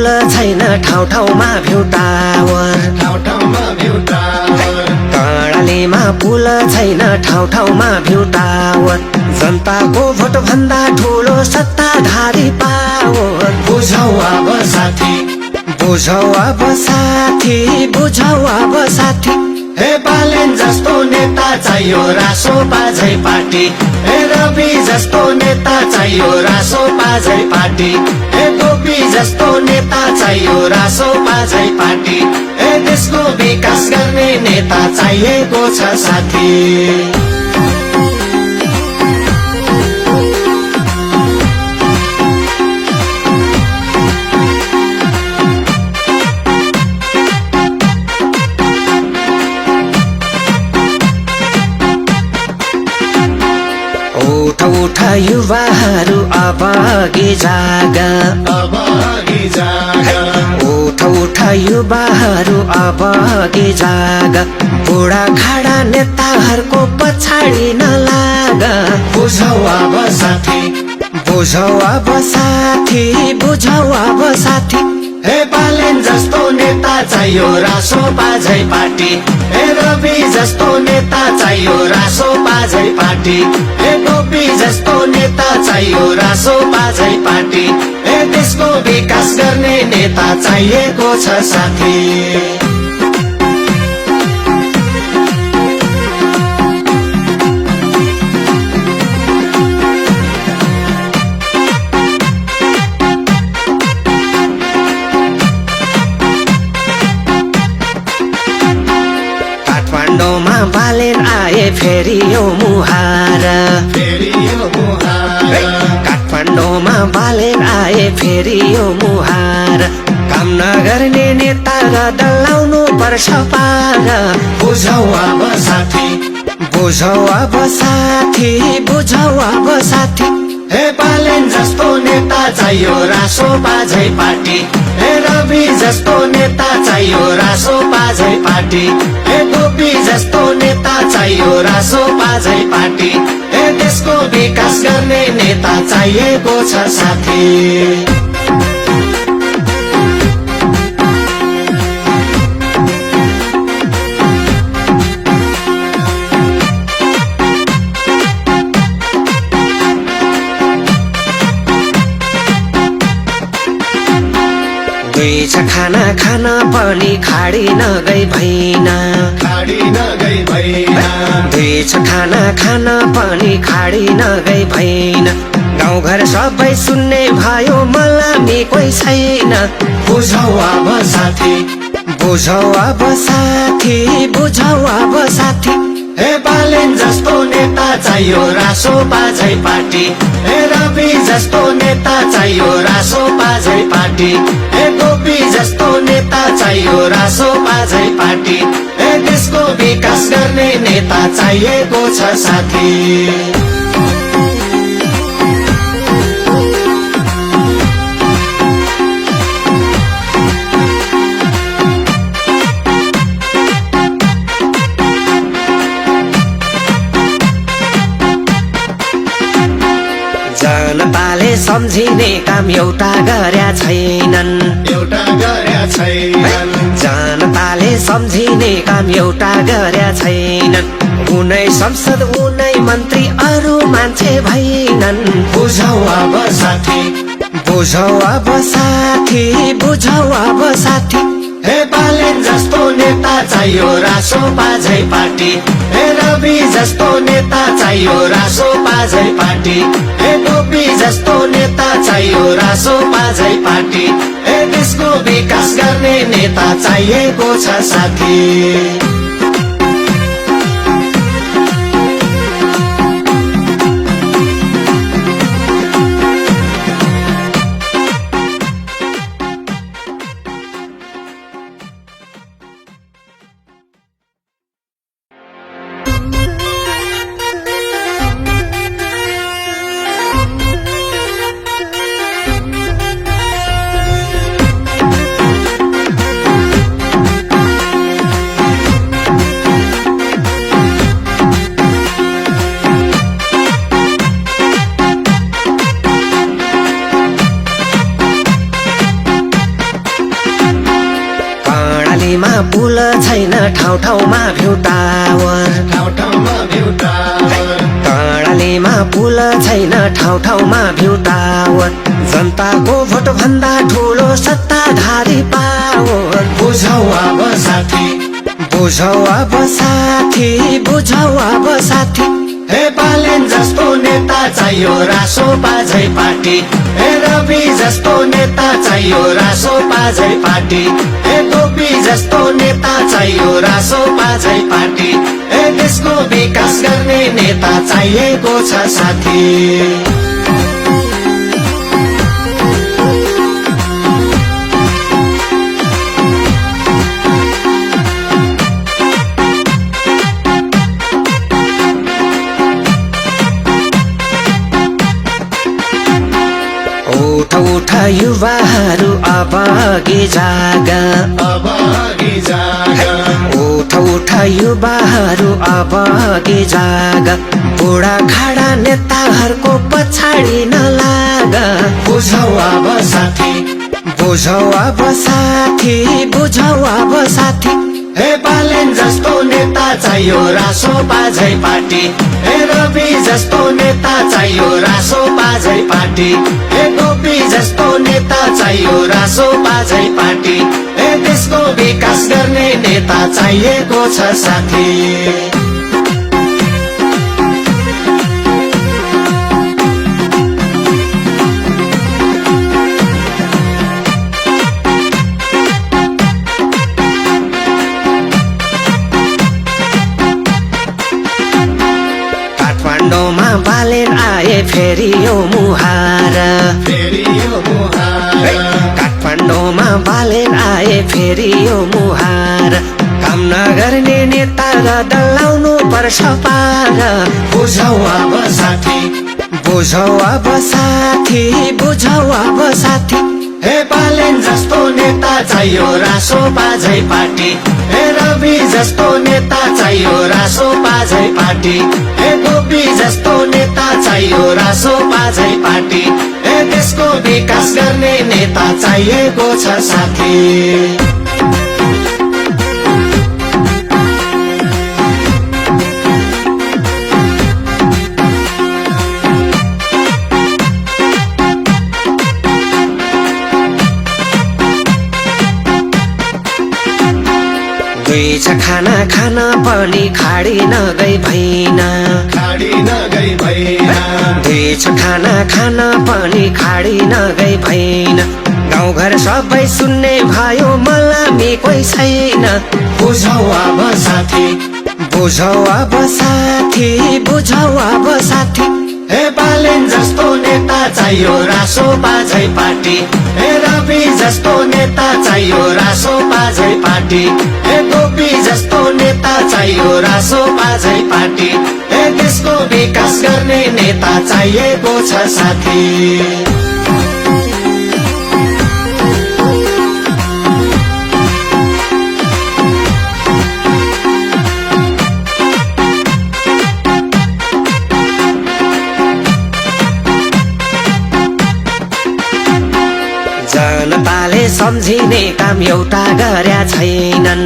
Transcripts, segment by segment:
पुल छैन ठाउँ ठाउँमा भ्यू टावर कर्णालीमा पुल छैन ठाउँ ठाउँमा भ्यू टावर जनताको भोट भन्दा ठुलो सत्ताधारी पावर बुझौ अब साथी बुझौ अब साथी बुझौ अब साथी हे बालेन जस्तो नेता चाहियो रासोपा झै पार्टी हे रवि जस्तो नेता चाहियो रासोपा झै पार्टी हे गोपी जस्तो नेता चाहियो रासोपा झै पार्टी हे देशको विकास गर्ने नेता चाहिएको छ साथी उठ युवाहरू अब अघि जाग उठ युवाहरू अब अघि जाग बुढा खाडा नेताहरूको पछाडि नलाग बुझौ अब साथी बुझौ अब साथी बुझौ अब साथी हे बालेन जस्तो नेता चाहियो रासोपा झै पार्टी हे रवि जस्तो नेता चाहियो रासोपा झै पार्टी हे गोपी जस्तो नेता चाहियो रासोपा झै पार्टी हे देशको विकास गर्ने नेता चाहिएको छ साथी काठमाडौँमा बालेन आए फेरि यो मुहार काठमाडौँमा बालेन आए फेरि यो मुहार काम नगर्ने नेता र दलाउनु पर्छ पार बुझौ अब साथी बुझौ अब साथी बुझौ अब साथी हे बालेन जस्तो नेता चाहियो रासोपा झै पार्टी हे रवि जस्तो नेता चाहियो रासोपा झै पार्टी हे गोपी जस्तो नेता चाहियो रासोपा झै पार्टी हे देशको विकास गर्ने नेता चाहिएको छ साथी दुई छ खाना खान पनि खाडी नगई भैन दुई छ खाना खान पनि खाडी नगई भैन गाउँघर सबै सुन्ने भयो मलामी कोही छैन बुझौ अब साथी बुझौ अब साथी बुझौ अब साथी हे बालेन जस्तो नेता चाहियो रासोपा झै पार्टी हे रवि जस्तो नेता चाहियो रासोपा झै पार्टी हे गोपी जस्तो नेता चाहियो रासोपा झै पार्टी हे देशको विकास गर्ने नेता चाहिएको छ साथी जनताले सम्झिने काम एउटा गर्या छैनन् जनताले सम्झिने काम एउटा गर्या छैनन् उनै संसद उनै मन्त्री अरू मान्छे भइनन् बुझौ अब साथी बुझौ अब साथी बुझौ अब साथी हे बालेन जस्तो नेता चाहियो रासोपा झै पार्टी हे रवि जस्तो नेता चाहियो रासोपा झै पार्टी हे गोपी जस्तो नेता चाहियो रासोपा झै पार्टी हे देशको विकास गर्ने नेता चाहिएको छ साथी पुल छैन ठाउँ ठाउँमा भ्यू टावर कर्णालीमा पुल छैन ठाउँ ठाउँमा भ्यू टावर जनताको भोट भन्दा ठुलो सत्ताधारी पावर बुझौ अब साथी बुझौ अब साथी बुझौ अब साथी हे बालेन जस्तो नेता चाहियो रासोपा झै पार्टी हे रवि जस्तो नेता चाहियो रासोपा झै पार्टी हे गोपी जस्तो नेता चाहियो रासोपा झै पार्टी हे देशको विकास गर्ने नेता चाहिएको छ साथी उठ उठ युवाहरू अब अघि जाग उठ उठ युवाहरू अब अघि जाग बुढा खाडा नेताहरूको पछाडि नलाग बुझौ अब साथी बुझौ अब साथी बुझौ अब साथी हे बालेन जस्तो नेता चाहियो रासोपा झै पार्टी हे रवि जस्तो नेता चाहियो रासोपा झै पार्टी हे गोपी जस्तो नेता चाहियो रासोपा झै पार्टी हे देशको विकास गर्ने नेता चाहिएको छ साथी काठमाडौँमा बालेन आए फेरि यो मुहार काठमाडौँमा बालेन आए फेरि यो मुहार काम नगर्ने नेता र दलाउनु पर्छ पार बुझौ अब साथी बुझौ अब साथी बुझौ अब साथी हे बालेन जस्तो नेता चाहियो रासोपा झै पार्टी हे रवि जस्तो नेता चाहियो रासोपा झै पार्टी हे गोपी जस्तो नेता चाहियो रासोपा झै पार्टी हे देशको विकास गर्ने नेता चाहिएको छ साथी दुई छ खाना खान पनि खाडी नगई भइन दुई छ खाना खान पनि खाडी नगई भइन गाउँघर सबै सुन्ने भयो मलामी कोही छैन बुझौ अब साथी बुझौ अब साथी बुझौ अब साथी हे बालेन जस्तो नेता चाहियो रासोपा झै पार्टी हे रवि जस्तो नेता चाहियो रासोपा झै पार्टी हे गोपी जस्तो नेता चाहियो रासोपा झै पार्टी हे देशको विकास गर्ने नेता चाहिएको छ साथी जनताले सम्झिने काम एउटा गर्या छैनन्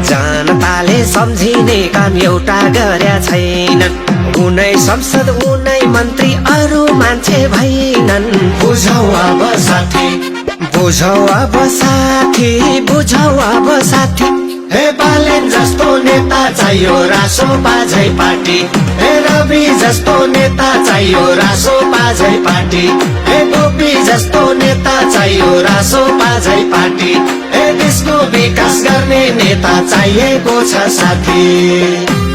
जनताले सम्झिने काम एउटा गर्या छैनन् उनै संसद उनै मन्त्री अरू मान्छे भइनन् बुझौ अब साथी बुझौ अब साथी बुझौ अब साथी हे बालेन जस्तो नेता चाहियो रासोपा झै पार्टी हे रवि जस्तो नेता चाहियो रासोपा झै पार्टी हे गोपी जस्तो नेता चाहियो रासोपा झै पार्टी हे देशको विकास गर्ने नेता चाहिएको छ साथी